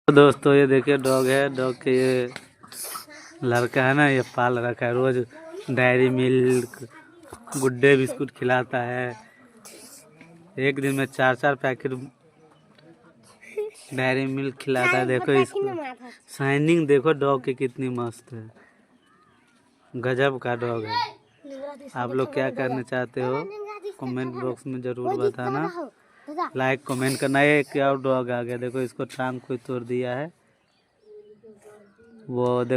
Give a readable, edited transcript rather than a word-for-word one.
तो दोस्तों ये देखिए डॉग है। डॉग के ये लड़का है ना, ये पाल रखा है। रोज डेयरी मिल्क गुड्डे बिस्कुट खिलाता है। एक दिन में 4-4 पैकेट डेयरी मिल्क खिलाता है। देखो इसको शाइनिंग देखो डॉग की कितनी मस्त है। गजब का डॉग है। आप लोग क्या करना चाहते हो कमेंट बॉक्स में जरूर बताना। लाइक कमेंट करना। ये क्या डॉग आ गया, देखो इसको टांग कोई तोड़ दिया है वो देखो।